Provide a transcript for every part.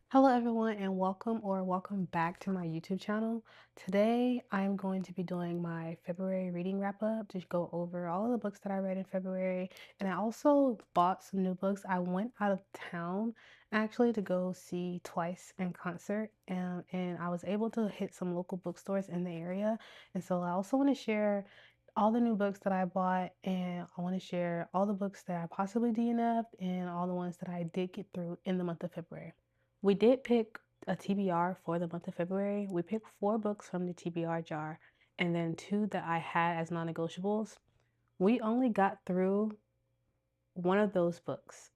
Hello everyone and welcome back to my YouTube channel. Today I'm going to be doing my February reading wrap up to go over all of the books that I read in February, and I also bought some new books. I went out of town actually to go see Twice in concert, and I was able to hit some local bookstores in the area. And so I also want to share all the new books that I bought, and I want to share all the books that I possibly DNF'd and all the ones that I did get through in the month of February. We did pick a TBR for the month of February. We picked 4 books from the TBR jar and then 2 that I had as non-negotiables. We only got through one of those books.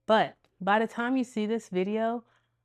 But by the time you see this video,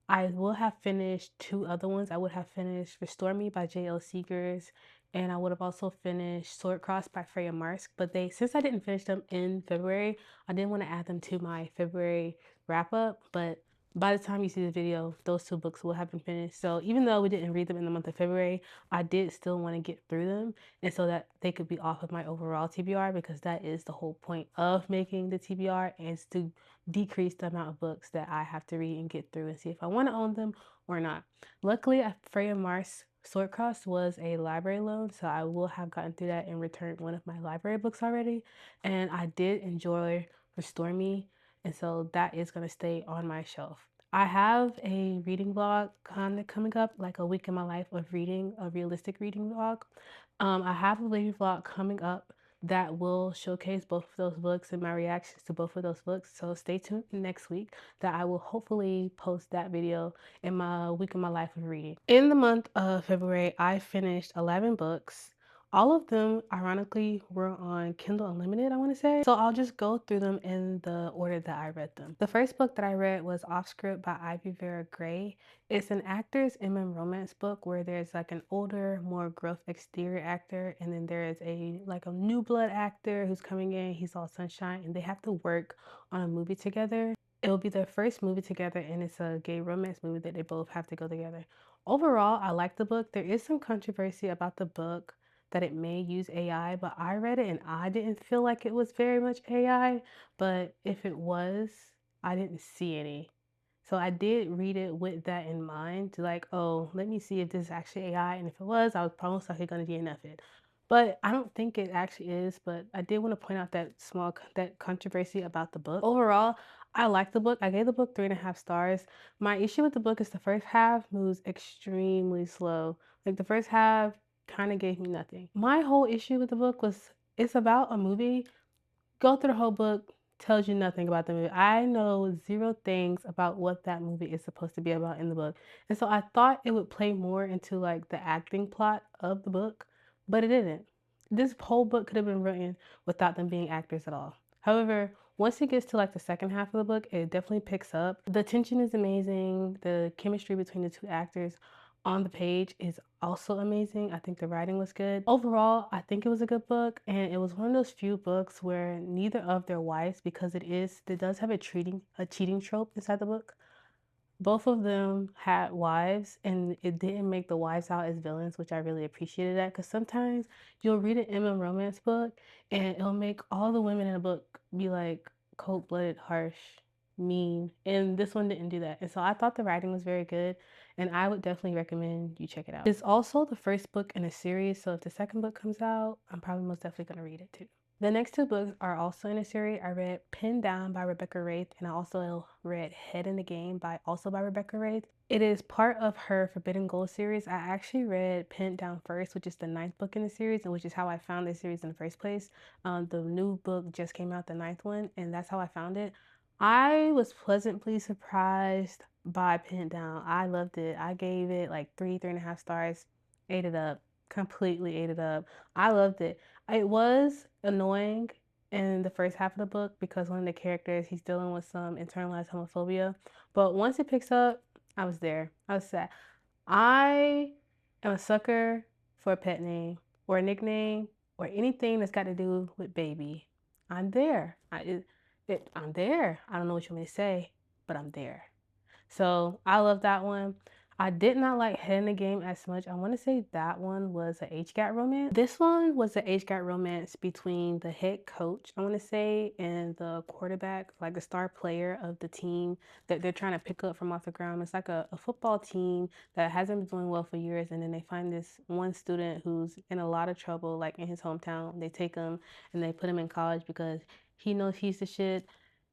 I will have finished 2 other ones. I would have finished Restore Me by J.L. Seegers, and I would have also finished Sword Cross by Freya Marsk. But since I didn't finish them in February, I didn't want to add them to my February wrap up. But by the time you see the video, those 2 books will have been finished. So even though we didn't read them in the month of February, I did still want to get through them, and so that they could be off of my overall TBR, because that is the whole point of making the TBR, is to decrease the amount of books that I have to read and get through and see if I want to own them or not. Luckily, Freya Mars Swordcross was a library loan, so I will have gotten through that and returned one of my library books already. And I did enjoy Restore Me, and so that is going to stay on my shelf. I have a reading vlog kind of coming up, like a week in my life of reading, a realistic reading vlog. I have a baby vlog coming up that will showcase both of those books and my reactions to both of those books. So stay tuned next week that I will hopefully post that video in my week of my life of reading. In the month of February, I finished 11 books. All of them, ironically, were on Kindle Unlimited, I want to say. So I'll just go through them in the order that I read them. The first book that I read was Off Script by Ivy Vera Gray. It's an actor's romance book where there's like an older, more gruff exterior actor, and then there is a new blood actor who's coming in. He's all sunshine, and they have to work on a movie together. It'll be their first movie together, and it's a gay romance movie that they both have to go together. Overall, I like the book. There is some controversy about the book that it may use AI, but I read it and I didn't feel like it was very much AI. But if it was, I didn't see any. So I did read it with that in mind, like, oh, let me see if this is actually AI. And if it was, I was most likely going to DNF it. But I don't think it actually is. But I did want to point out that controversy about the book. Overall, I like the book. I gave the book 3.5 stars. My issue with the book is the first half moves extremely slow. Like the first half kind of gave me nothing. My whole issue with the book was it's about a movie. Go through the whole book, tells you nothing about the movie. I know 0 things about what that movie is supposed to be about in the book. And so I thought it would play more into like the acting plot of the book, but it didn't. This whole book could have been written without them being actors at all. However, once it gets to like the second half of the book, it definitely picks up. The tension is amazing. The chemistry between the 2 actors on the page is also amazing. I think the writing was good. Overall, I think it was a good book, and it was one of those few books where neither of their wives, because it does have a cheating trope inside the book. Both of them had wives, and it didn't make the wives out as villains, which I really appreciated that, because sometimes you'll read an romance book and it'll make all the women in the book be like cold-blooded, harsh, mean, and this one didn't do that. And so I thought the writing was very good, and I would definitely recommend you check it out. It's also the first book in a series, so if the second book comes out, I'm probably most definitely going to read it too. The next 2 books are also in a series. I read Pinned Down by Rebecca Raith, and I also read Head in the Game by Rebecca Raith. It is part of her Forbidden Gold series. I actually read Pinned Down first, which is the 9th book in the series, and which is how I found this series in the first place. The new book just came out, the 9th one, and that's how I found it. I was pleasantly surprised by Pinned Down. I loved it. I gave it like 3.5 stars, ate it up, completely ate it up. I loved it. It was annoying in the first half of the book because one of the characters, he's dealing with some internalized homophobia. But once it picks up, I was there. I was sad. I am a sucker for a pet name or a nickname or anything that's got to do with baby. I'm there. I'm there. I don't know what you want me to say, but I'm there. So I love that one. I did not like Head in the Game as much. I want to say that one was a HGAT romance. This one was a HGAT romance between the head coach, I want to say, and the quarterback, like the star player of the team that they're trying to pick up from off the ground. It's like a football team that hasn't been doing well for years, and then they find this one student who's in a lot of trouble, like in his hometown. They take him and they put him in college because he knows he's the shit,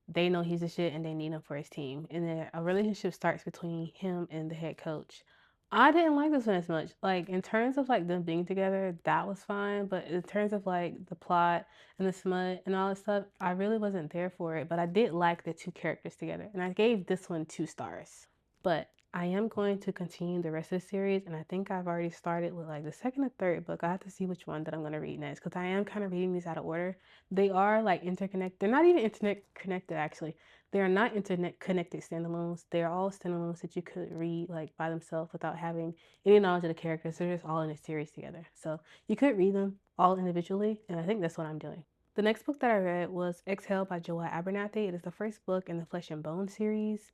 they know he's a shit, and they need him for his team. And then a relationship starts between him and the head coach. I didn't like this one as much. Like in terms of like them being together, that was fine. But in terms of like the plot and the smut and all that stuff, I really wasn't there for it. But I did like the two characters together. And I gave this one 2 stars. But I am going to continue the rest of the series, and I think I've already started with like the second or third book. I have to see which one that I'm going to read next because I am kind of reading these out of order. They are like interconnected. They're not even internet connected actually. They are not internet connected standalones. They are all standalones that you could read like by themselves without having any knowledge of the characters. They're just all in a series together. So you could read them all individually, and I think that's what I'm doing. The next book that I read was Exhale by Joel Abernathy. It is the first book in the Flesh and Bone series.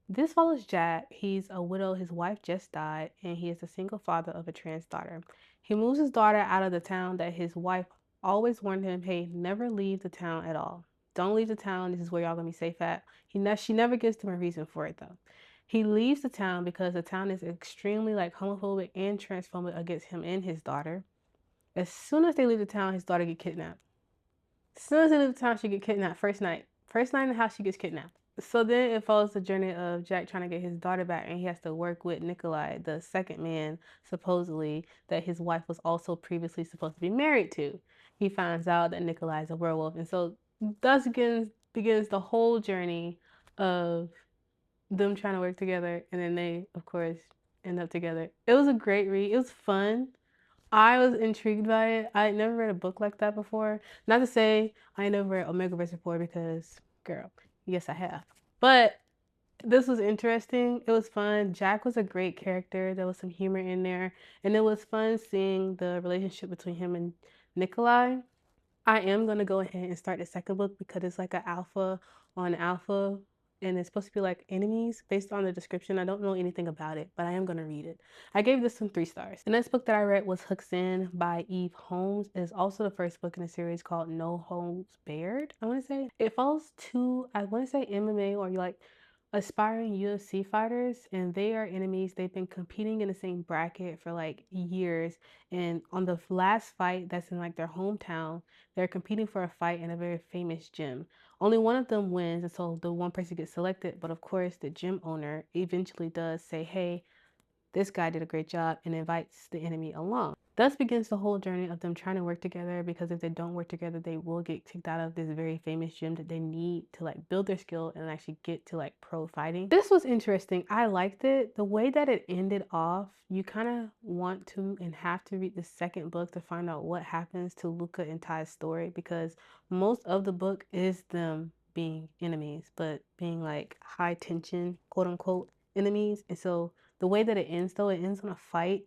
This follows Jack. He's a widow. His wife just died, and he is a single father of a trans daughter. He moves his daughter out of the town that his wife always warned him, hey, never leave the town at all. Don't leave the town. This is where y'all gonna be safe at. She never gives him a reason for it though. He leaves the town because the town is extremely like homophobic and transphobic against him and his daughter. As soon as they leave the town, his daughter get kidnapped. As soon as they leave the town, she get kidnapped. First night. First night in the house, she gets kidnapped. So then it follows the journey of Jack trying to get his daughter back, and he has to work with Nikolai, the second man, supposedly, that his wife was also previously supposed to be married to. He finds out that Nikolai is a werewolf, and so thus begins the whole journey of them trying to work together, and then they, of course, end up together. It was a great read. It was fun. I was intrigued by it. I had never read a book like that before. Not to say I never read Omegaverse before because, girl, yes, I have. But this was interesting. It was fun. Jack was a great character. There was some humor in there. And it was fun seeing the relationship between him and Nikolai. I am going to go ahead and start the second book because it's like an alpha on alpha, and it's supposed to be like enemies based on the description. I don't know anything about it, but I am going to read it. I gave this some 3 stars. The next book that I read was Hooks In by Eve Holmes. It is also the first book in a series called No Holds Barred, I want to say. It follows two, I want to say MMA or like aspiring UFC fighters, and they are enemies. They've been competing in the same bracket for like years. And on the last fight that's in like their hometown, they're competing for a fight in a very famous gym. Only one of them wins, and so the one person gets selected. But of course, the gym owner eventually does say, hey, this guy did a great job, and invites the enemy along. Thus begins the whole journey of them trying to work together, because if they don't work together, they will get kicked out of this very famous gym that they need to like build their skill and actually get to like pro fighting. This was interesting. I liked it. The way that it ended off, you kind of want to and have to read the second book to find out what happens to Luca and Ty's story, because most of the book is them being enemies, but being like high tension, quote unquote, enemies. And so the way that it ends, though, it ends on a fight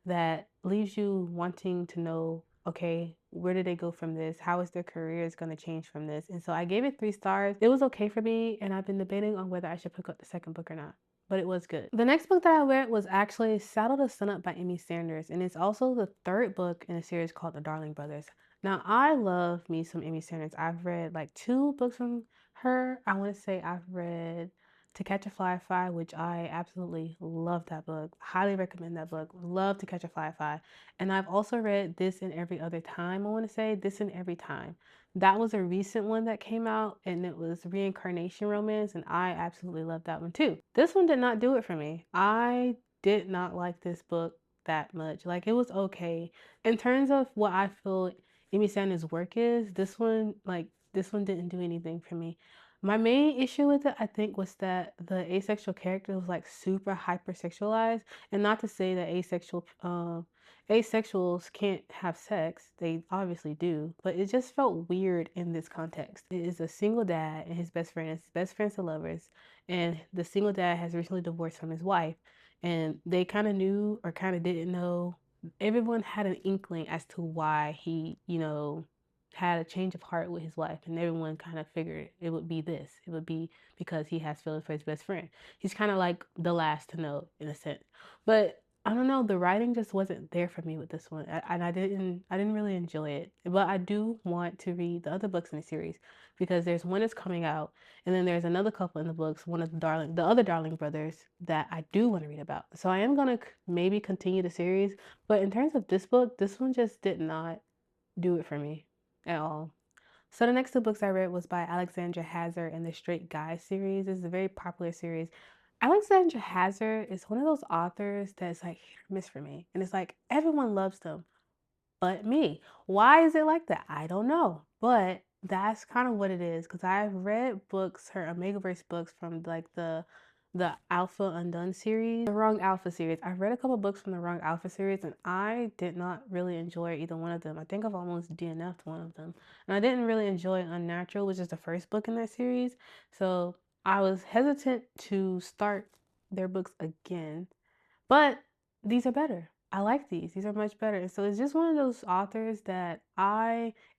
that leaves you wanting to know, okay, where did they go from this? How is their careers going to change from this? And so I gave it 3 stars. It was okay for me, and I've been debating on whether I should pick up the second book or not. But it was good. The next book that I read was actually Saddle the Sun Up by Amy Sanders, and it's also the third book in a series called The Darling Brothers. Now, I love me some Amy Sanders. I've read like 2 books from her. I want to say I've read To Catch a Firefly, which I absolutely love that book. Highly recommend that book. Love To Catch a Firefly. And I've also read This and Every Other Time. I want to say This and Every Time. That was a recent one that came out, and it was reincarnation romance, and I absolutely love that one too. This one did not do it for me. I did not like this book that much. Like, it was okay. In terms of what I feel Amy Sanders' work is, this one didn't do anything for me. My main issue with it, I think, was that the asexual character was like super hypersexualized. And not to say that asexuals can't have sex, they obviously do, but it just felt weird in this context. It is a single dad and his best friend, and his best friends are lovers, and the single dad has recently divorced from his wife, and they kind of knew or kind of didn't know. Everyone had an inkling as to why he, had a change of heart with his wife, and everyone kind of figured it would be this. It would be because he has feelings for his best friend. He's kind of like the last to know in a sense. But I don't know, the writing just wasn't there for me with this one. And I didn't really enjoy it. But I do want to read the other books in the series because there's one that's coming out, and then there's another couple in the books, one of the other Darling brothers that I do want to read about. So I am gonna maybe continue the series, but in terms of this book, this one just did not do it for me at all. So the next two books I read was by Alexandra Hazard and the Straight Guy series. This is a very popular series. Alexandra Hazard is one of those authors that's like hit or miss for me. And it's like everyone loves them but me. Why is it like that? I don't know. But that's kind of what it is because I've read books, her Omegaverse books from like the Alpha Undone series, the Wrong Alpha series. I've read a couple books from the Wrong Alpha series and I did not really enjoy either one of them. I think I've almost DNF'd one of them. And I didn't really enjoy Unnatural, which is the first book in that series. So I was hesitant to start their books again, but these are better. I like these. These are much better. And so it's just one of those authors that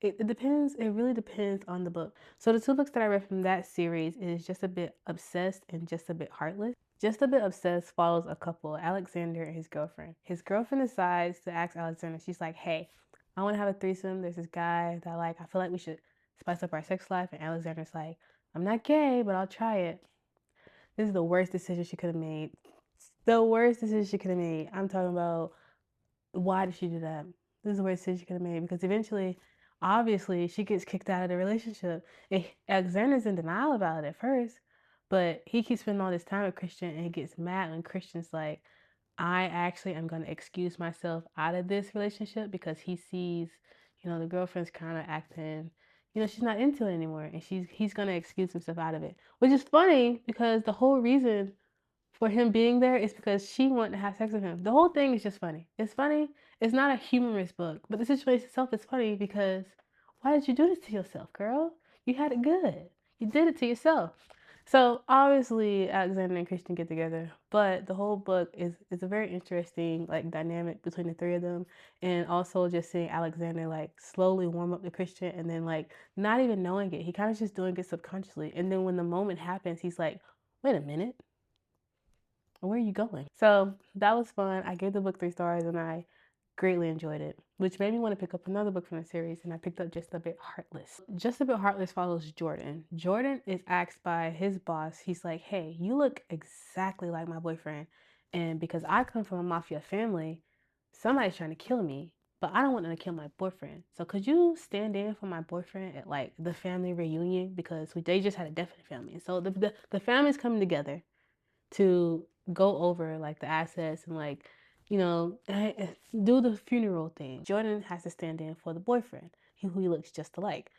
it depends, it really depends on the book. So the two books that I read from that series is Just a Bit Obsessed and Just a Bit Heartless. Just a Bit Obsessed follows a couple, Alexander and his girlfriend. His girlfriend decides to ask Alexander, she's like, hey, I want to have a threesome. There's this guy that I feel like we should spice up our sex life. And Alexander's like, I'm not gay, but I'll try it. This is the worst decision she could have made. The worst decision she could have made. I'm talking about why did she do that? This is the worst decision she could have made because eventually, obviously, she gets kicked out of the relationship. And Alexander's in denial about it at first, but he keeps spending all this time with Christian and he gets mad when Christian's like, I actually am going to excuse myself out of this relationship because he sees, the girlfriend's kind of acting, she's not into it anymore and he's going to excuse himself out of it. Which is funny because the whole reason for him being there is because she wanted to have sex with him. The whole thing is just funny. It's funny. It's not a humorous book, but the situation itself is funny because why did you do this to yourself, girl? You had it good. You did it to yourself. So obviously Alexander and Christian get together, but the whole book is a very interesting like dynamic between the three of them, and also just seeing Alexander like slowly warm up to Christian and then like not even knowing it. He kind of just doing it subconsciously, and then when the moment happens, he's like, "Wait a minute, where are you going?" So that was fun. I gave the book 3 stars and I greatly enjoyed it, which made me want to pick up another book from the series. And I picked up Just a Bit Heartless. Just a Bit Heartless follows Jordan. Jordan is asked by his boss, he's like, hey, you look exactly like my boyfriend. And because I come from a mafia family, somebody's trying to kill me. But I don't want them to kill my boyfriend. So could you stand in for my boyfriend at like the family reunion? Because they just had a death in the family. And so the family's coming together to go over like the assets and like do the funeral thing. Jordan has to stand in for the boyfriend, who he looks just alike.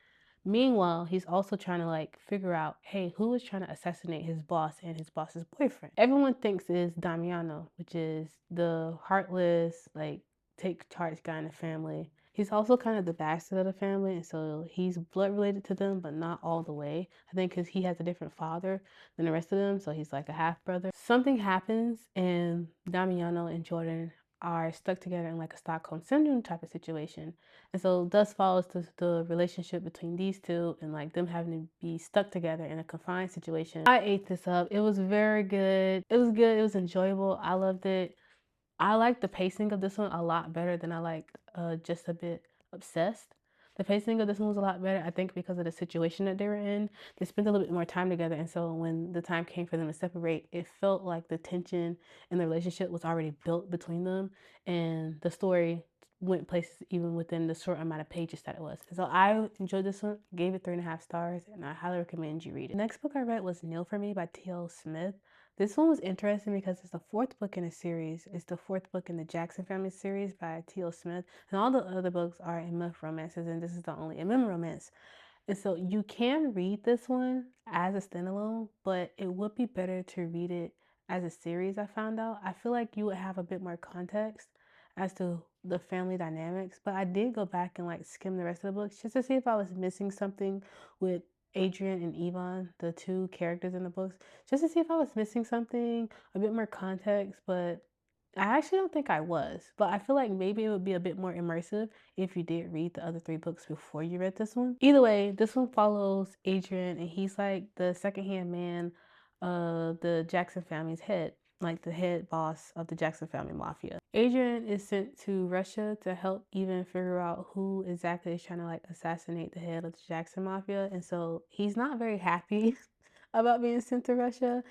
Meanwhile, he's also trying to like figure out, hey, who is trying to assassinate his boss and his boss's boyfriend? Everyone thinks is Damiano, which is the heartless, like take charge guy in the family. He's also kind of the bastard of the family, and so he's blood related to them, but not all the way. I think because he has a different father than the rest of them, so he's like a half brother. Something happens, and Damiano and Jordan are stuck together in like a Stockholm syndrome type of situation. And so thus follows the relationship between these two and like them having to be stuck together in a confined situation. I ate this up. It was very good. It was good. It was enjoyable. I loved it. I like the pacing of this one a lot better than I like Just a Bit Obsessed. The pacing of this one was a lot better, I think, because of the situation that they were in. They spent a little bit more time together, and so when the time came for them to separate, it felt like the tension in the relationship was already built between them, and the story went places even within the short amount of pages that it was. And so I enjoyed this one, gave it 3.5 stars, and I highly recommend you read it. The next book I read was Kneel for Me by T.L. Smith. This one was interesting because it's the fourth book in a series. It's the fourth book in the Jackson Family series by T.L. Smith. And all the other books are MF romances, and this is the only MM romance. And so you can read this one as a standalone, but it would be better to read it as a series, I found out. I feel like you would have a bit more context as to the family dynamics, but I did go back and like skim the rest of the books just to see if I was missing something with Adrian and Yvonne, the two characters in the books, just to see if I was missing something, a bit more context, but I actually don't think I was, but I feel like maybe it would be a bit more immersive if you did read the other 3 books before you read this one. Either way, this one follows Adrian, and he's like the secondhand man of the Jackson family's head, like the head boss of the Jackson family mafia. Adrian is sent to Russia to help even figure out who exactly is trying to like assassinate the head of the Jackson mafia, and so he's not very happy about being sent to Russia.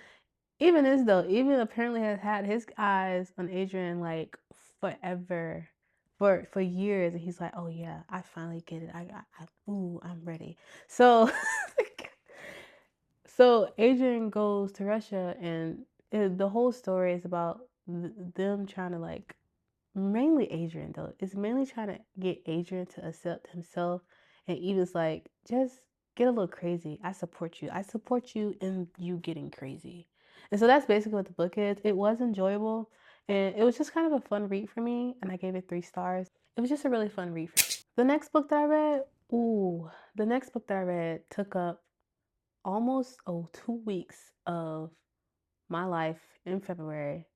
Even this though, even apparently has had his eyes on Adrian like forever, for years, and he's like, "Oh yeah, I finally get it. Ooh, I'm ready." So, so Adrian goes to Russia, and the whole story is about them trying to like mainly Adrian though. It's mainly trying to get Adrian to accept himself, and Eva's like, just get a little crazy. I support you. I support you in you getting crazy. And so that's basically what the book is. It was enjoyable, and it was just kind of a fun read for me, and I gave it 3 stars. It was just a really fun read for me. The next book that I read, ooh, the next book that I read took up almost 2 weeks of my life in February,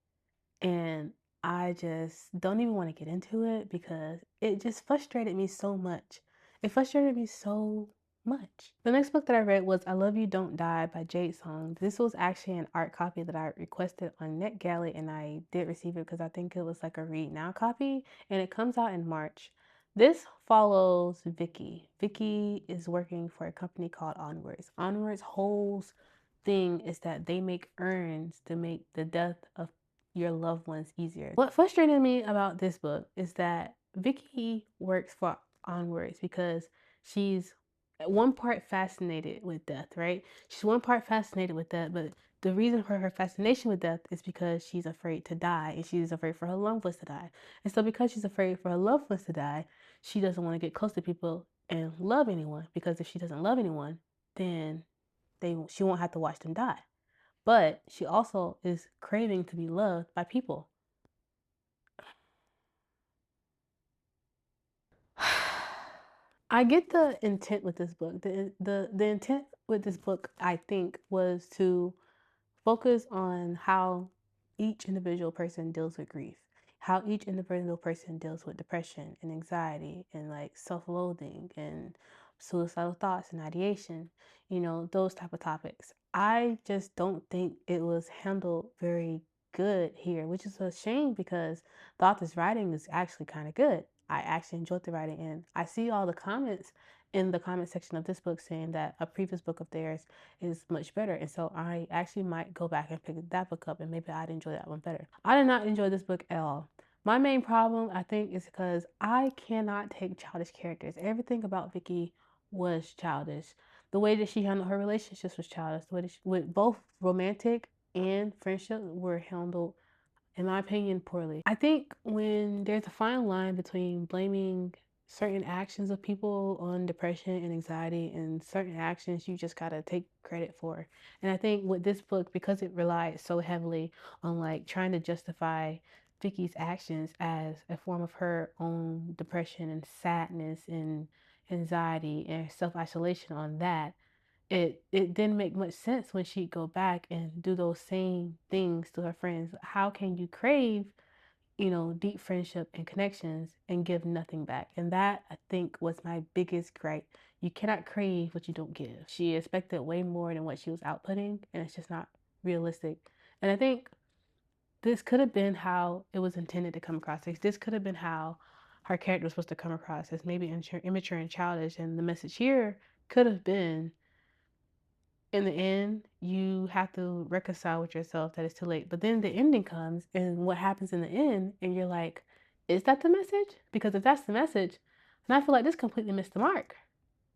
and I just don't even want to get into it because it just frustrated me so much. It frustrated me so much. The next book that I read was I Love You Don't Die by Jade Song. This was actually an art copy that I requested on NetGalley, and I did receive it because I think it was like a read now copy, and it comes out in March. This follows Vicky. Vicky is working for a company called Onwards. Onwards' whole thing is that they make urns to make the death of your loved ones easier. What frustrated me about this book is that Vicky works for Onwards because she's at one part fascinated with death, right? She's one part fascinated with death, but the reason for her fascination with death is because she's afraid to die, and she's afraid for her loved ones to die. And so because she's afraid for her loved ones to die, she doesn't want to get close to people and love anyone, because if she doesn't love anyone, then she won't have to watch them die. But she also is craving to be loved by people. I get the intent with this book. The intent with this book, I think, was to focus on how each individual person deals with grief, how each individual person deals with depression and anxiety and like self-loathing and suicidal thoughts and ideation, those type of topics. I just don't think it was handled very good here, which is a shame because the author's writing is actually kind of good. I actually enjoyed the writing, and I see all the comments in the comment section of this book saying that a previous book of theirs is much better. And so I actually might go back and pick that book up, and maybe I'd enjoy that one better. I did not enjoy this book at all. My main problem, I think, is because I cannot take childish characters. Everything about Vicky was childish. The way that she handled her relationships was childish. The way that with both romantic and friendship were handled, in my opinion, poorly. I think when there's a fine line between blaming certain actions of people on depression and anxiety and certain actions you just gotta take credit for. And I think with this book, because it relied so heavily on like trying to justify Vicky's actions as a form of her own depression and sadness and anxiety and self-isolation on that, it didn't make much sense when she'd go back and do those same things to her friends. How can you crave, deep friendship and connections and give nothing back? And that, I think, was my biggest gripe. You cannot crave what you don't give. She expected way more than what she was outputting, and it's just not realistic. And I think this could have been how it was intended to come across. Like, this could have been how her character was supposed to come across, as maybe immature and childish. And the message here could have been, in the end, you have to reconcile with yourself that it's too late. But then the ending comes, and what happens in the end, and you're like, is that the message? Because if that's the message, then I feel like this completely missed the mark.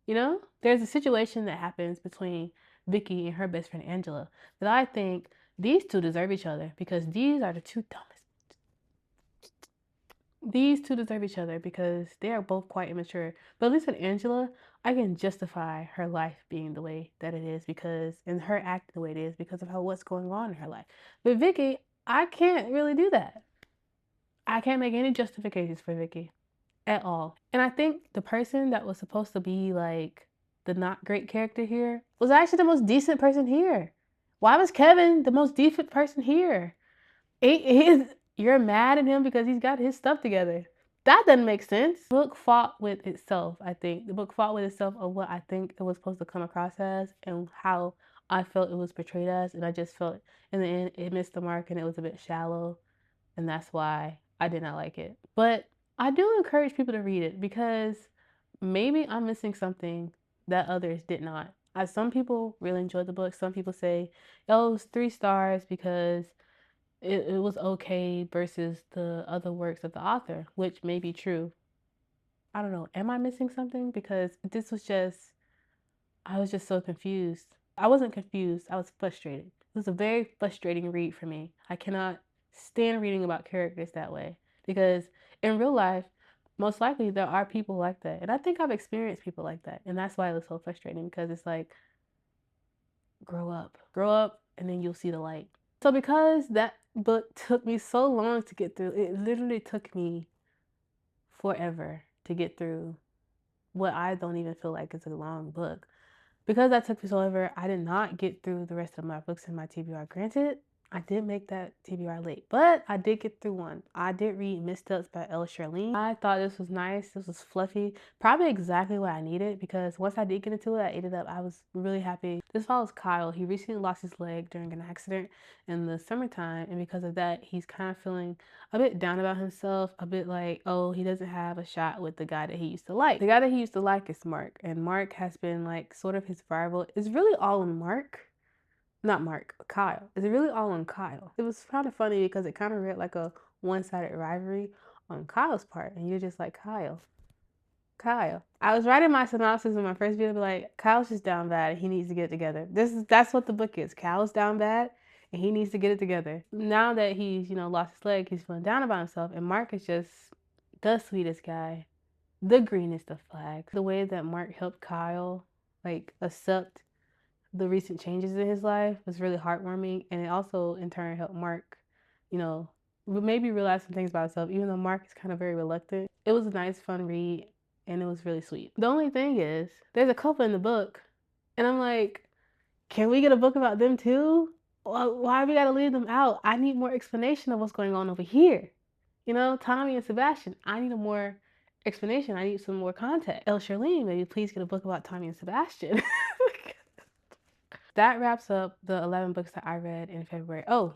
There's a situation that happens between Vicky and her best friend Angela that I think these two deserve each other, because these are the two dumbest. These two deserve each other because they are both quite immature. But at least with Angela, I can justify her life being the way that it is, because, and her acting the way it is, because of what's going on in her life. But Vicky, I can't really do that. I can't make any justifications for Vicky at all. And I think the person that was supposed to be like the not great character here was actually the most decent person here. Why was Kevin the most decent person here? He is You're mad at him because he's got his stuff together. That doesn't make sense. The book fought with itself, I think. The book fought with itself of what I think it was supposed to come across as and how I felt it was portrayed as. And I just felt in the end it missed the mark and it was a bit shallow. And that's why I did not like it. But I do encourage people to read it because maybe I'm missing something that others did not. As some people really enjoyed the book. Some people say, oh, it was 3 stars because it was okay versus the other works of the author, which may be true. I don't know. Am I missing something? Because this was just, I was just so confused. I wasn't confused. I was frustrated. It was a very frustrating read for me. I cannot stand reading about characters that way because in real life, most likely there are people like that. And I think I've experienced people like that. And that's why it was so frustrating because it's like, grow up, and then you'll see the light. So because that book took me so long to get through, it literally took me forever to get through what I don't even feel like is a long book. Because that took me so ever, I did not get through the rest of my books in my TBR. Granted, I did make that TBR late, but I did get through one. I did read Missteps by Elle Charlene. I thought this was nice. This was fluffy. Probably exactly what I needed because once I did get into it, I ate it up. I was really happy. This follows Kyle. He recently lost his leg during an accident in the summertime, and because of that, he's kind of feeling a bit down about himself, a bit like, oh, he doesn't have a shot with the guy that he used to like. The guy that he used to like is Mark, and Mark has been like sort of his rival. It's really all on Mark. Not Mark, Kyle. It's really all on Kyle. It was kind of funny because it kind of read like a one-sided rivalry on Kyle's part, and you're just like, Kyle. I was writing my synopsis in my first video, be like, Kyle's just down bad and he needs to get it together. That's what the book is. Kyle's down bad and he needs to get it together. Now that he's, lost his leg, he's feeling down about himself, and Mark is just the sweetest guy, the greenest of flags. The way that Mark helped Kyle like accept the recent changes in his life was really heartwarming, and it also in turn helped Mark, you know, maybe realize some things about himself, even though Mark is kind of very reluctant. It was a nice, fun read, and it was really sweet. The only thing is, there's a couple in the book, and I'm like, can we get a book about them too? Why we gotta leave them out? I need more explanation of what's going on over here. Tommy and Sebastian. I need a more explanation. I need some more context. Elle Charlene, maybe please get a book about Tommy and Sebastian. That wraps up the 11 books that I read in February. Oh,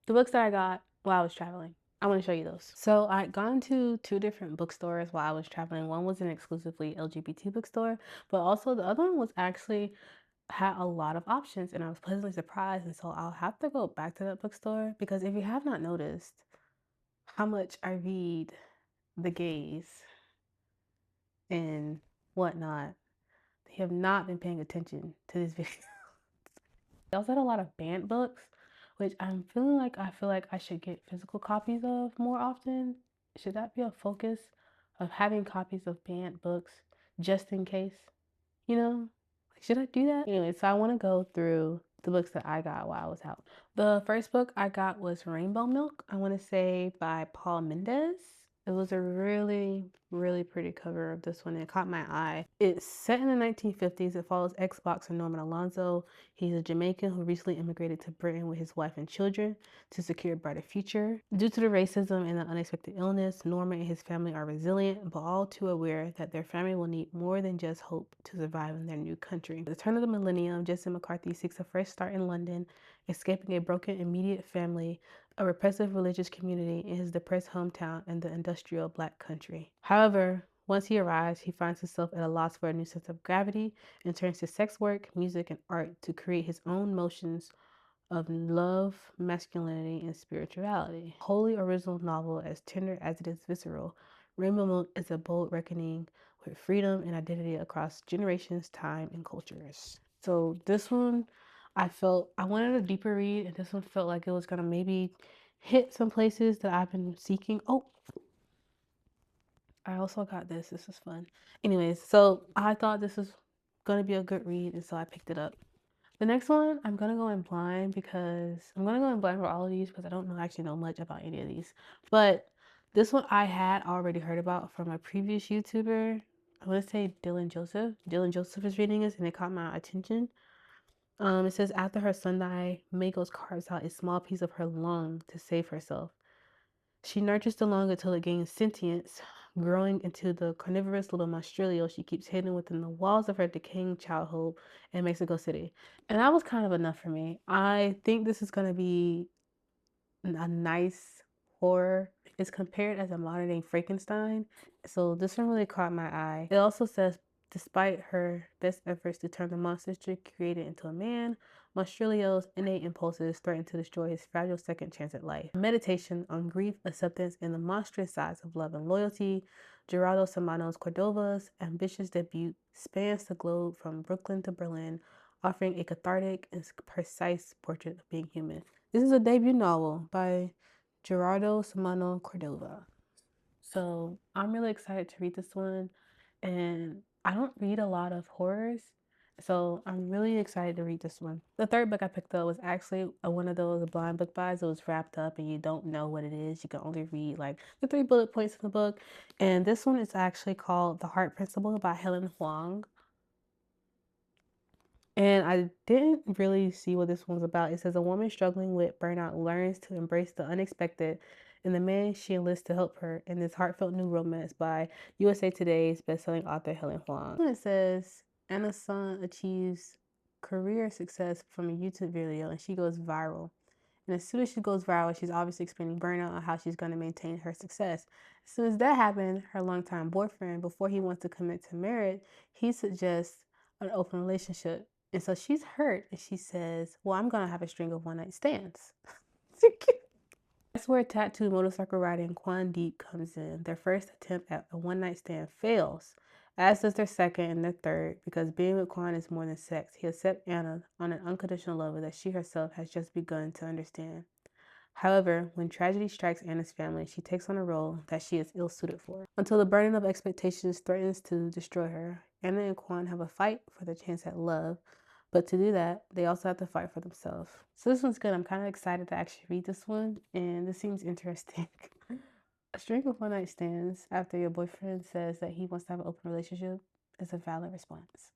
the books that I got while I was traveling. I want to show you those. So I'd gone to 2 different bookstores while I was traveling. One was an exclusively LGBT bookstore, but also the other one was actually had a lot of options, and I was pleasantly surprised. And so I'll have to go back to that bookstore because if you have not noticed how much I read the gays and whatnot, they have not been paying attention to this video. They also had a lot of banned books, which I feel like I should get physical copies of more often. Should that be a focus of having copies of banned books just in case? You know? Like, should I do that? Anyway, so I want to go through the books that I got while I was out. The first book I got was Rainbow Milk, I want to say by Paul Mendez. It was a really, really pretty cover of this one. It caught my eye. It's set in the 1950s. It follows ex-boxer Norman Alonzo. He's a Jamaican who recently immigrated to Britain with his wife and children to secure a brighter future. Due to the racism and the unexpected illness, Norman and his family are resilient, but all too aware that their family will need more than just hope to survive in their new country. At the turn of the millennium, Jesse McCarthy seeks a fresh start in London, escaping a broken immediate family, a repressive religious community in his depressed hometown in the industrial Black country. However, once he arrives, he finds himself at a loss for a new sense of gravity and turns to sex work, music, and art to create his own motions of love, masculinity, and spirituality. A wholly original novel, as tender as it is visceral, Rainbow Milk is a bold reckoning with freedom and identity across generations, time, and cultures. So this one, I wanted a deeper read, and this one felt like it was gonna maybe hit some places that I've been seeking. Oh, I also got this. This is fun. Anyways, so I thought this was gonna be a good read, and so I picked it up. The next one, I'm gonna go in blind because I'm gonna go in blind for all of these because I don't actually know much about any of these. But this one I had already heard about from a previous YouTuber. I want to say Dylan Joseph. Dylan Joseph is reading this, and it caught my attention. It says after her son died, Magos carves out a small piece of her lung to save herself. She nurtures the lung until it gains sentience, growing into the carnivorous little monstrilio she keeps hidden within the walls of her decaying childhood in Mexico City. And that was kind of enough for me. I think this is going to be a nice horror. It's compared as a modern day Frankenstein. So this one really caught my eye. It also says, despite her best efforts to turn the monster she created into a man, Monstrilio's innate impulses threaten to destroy his fragile second chance at life. Meditation on grief, acceptance, and the monstrous sides of love and loyalty, Gerardo Samanos Cordova's ambitious debut spans the globe from Brooklyn to Berlin, offering a cathartic and precise portrait of being human. This is a debut novel by Gerardo Samano Cordova. So I'm really excited to read this one. And I don't read a lot of horrors. So I'm really excited to read this one. The third book I picked up was actually one of those blind book buys. It was wrapped up and you don't know what it is. You can only read like the 3 bullet points in the book. And this one is actually called The Heart Principle by Helen Huang. And I didn't really see what this one's about. It says a woman struggling with burnout learns to embrace the unexpected and the man she enlists to help her in this heartfelt new romance by USA Today's bestselling author Helen Huang. It says Anna Sun achieves career success from a YouTube video and she goes viral. And as soon as she goes viral, she's obviously explaining burnout and how she's going to maintain her success. As soon as that happened, her longtime boyfriend, before he wants to commit to marriage, he suggests an open relationship. And so she's hurt and she says, well, I'm going to have a string of one night stands. That's where tattoo motorcycle riding Quan Deep comes in. Their first attempt at a one night stand fails, as does their second and their third, because being with Quan is more than sex. He accepts Anna on an unconditional level that she herself has just begun to understand. However, when tragedy strikes Anna's family, she takes on a role that she is ill suited for. Until the burden of expectations threatens to destroy her, Anna and Quan have a fight for the chance at love, but to do that, they also have to fight for themselves. So this one's good. I'm kind of excited to actually read this one, and this seems interesting. A string of one night stands after your boyfriend says that he wants to have an open relationship is a valid response.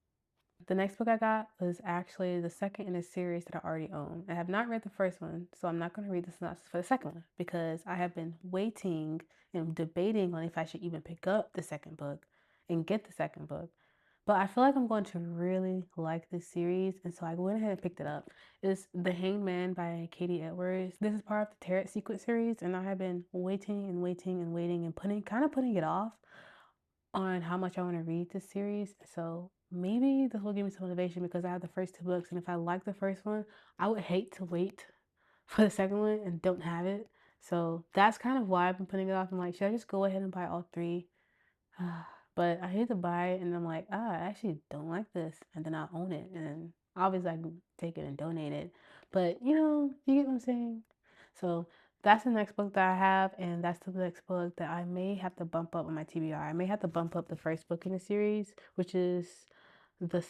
The next book I got was actually the second in a series that I already own. I have not read the first one, so I'm not going to read the synopsis for the second one because I have been waiting and debating on if I should even pick up the second book and get the second book. But I feel like I'm going to really like this series, and so I went ahead and picked it up. It's The Hanged Man by Katie Edwards. This is part of the Tarot Secret series, and I have been waiting and waiting and waiting and putting it off on how much I want to read this series. So maybe this will give me some motivation because I have the first 2 books, and if I like the first one, I would hate to wait for the second one and don't have it. So that's kind of why I've been putting it off. I'm like, should I just go ahead and buy all 3? But I hate to buy it and I'm like, I actually don't like this. And then I own it. And then obviously I can take it and donate it. But you get what I'm saying? So that's the next book that I have. And that's the next book that I may have to bump up on my TBR. I may have to bump up the first book in the series, which is The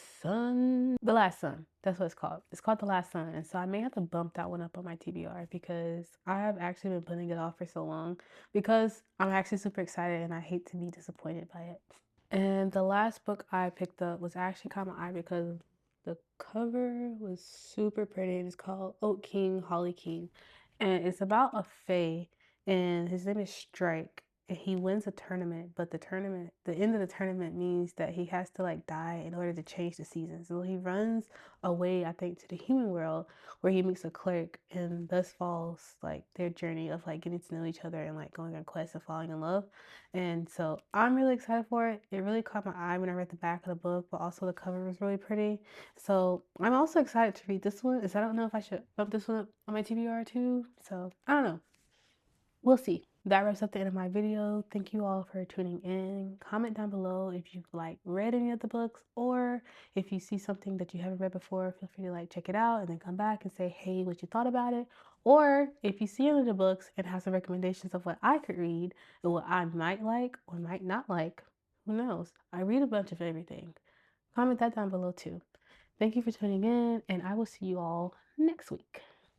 Last Sun. That's what it's called. It's called The Last Sun. And so I may have to bump that one up on my TBR because I have actually been putting it off for so long because I'm actually super excited and I hate to be disappointed by it. And the last book I picked up was actually caught my eye because the cover was super pretty. It's called Oak King, Holly King. And it's about a fae, and his name is Strike. And he wins a tournament, but the end of the tournament means that he has to like die in order to change the season. So he runs away, I think, to the human world where he meets a clerk, and thus falls like their journey of like getting to know each other and like going on quests and falling in love. And so I'm really excited for it. It really caught my eye when I read the back of the book, but also the cover was really pretty. So I'm also excited to read this one. I don't know if I should bump this one up on my TBR too. So I don't know. We'll see. That wraps up the end of my video. Thank you all for tuning in. Comment down below if you've like read any of the books, or if you see something that you haven't read before, feel free to like check it out and then come back and say, hey, what you thought about it. Or if you see any of the books and have some recommendations of what I could read and what I might like or might not like, who knows? I read a bunch of everything. Comment that down below too. Thank you for tuning in, and I will see you all next week.